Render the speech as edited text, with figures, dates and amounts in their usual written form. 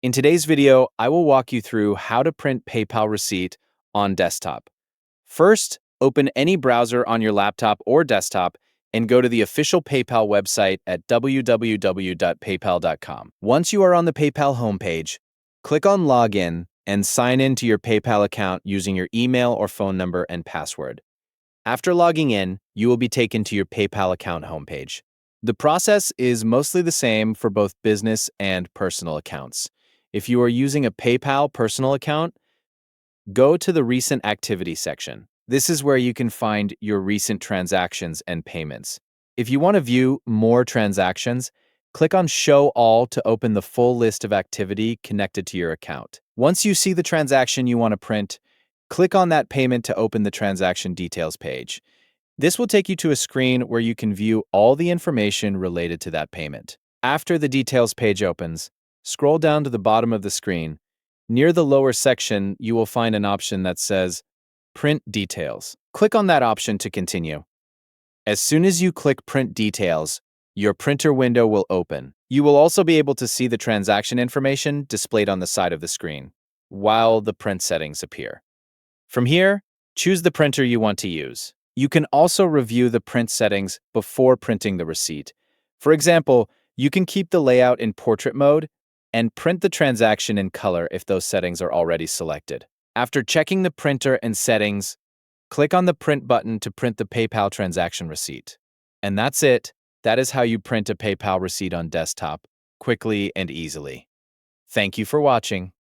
In today's video, I will walk you through how to print PayPal receipt on desktop. First, open any browser on your laptop or desktop and go to the official PayPal website at www.paypal.com. Once you are on the PayPal homepage, click on Login and sign in to your PayPal account using your email or phone number and password. After logging in, you will be taken to your PayPal account homepage. The process is mostly the same for both business and personal accounts. If you are using a PayPal personal account, go to the Recent Activity section. This is where you can find your recent transactions and payments. If you want to view more transactions, click on Show All to open the full list of activity connected to your account. Once you see the transaction you want to print, click on that payment to open the transaction details page. This will take you to a screen where you can view all the information related to that payment. After the details page opens, scroll down to the bottom of the screen. Near the lower section, you will find an option that says Print Details. Click on that option to continue. As soon as you click Print Details, your printer window will open. You will also be able to see the transaction information displayed on the side of the screen, while the print settings appear. From here, choose the printer you want to use. You can also review the print settings before printing the receipt. For example, you can keep the layout in portrait mode and print the transaction in color if those settings are already selected. After checking the printer and settings, click on the Print button to print the PayPal transaction receipt. And that's it. That is how you print a PayPal receipt on desktop, quickly and easily. Thank you for watching.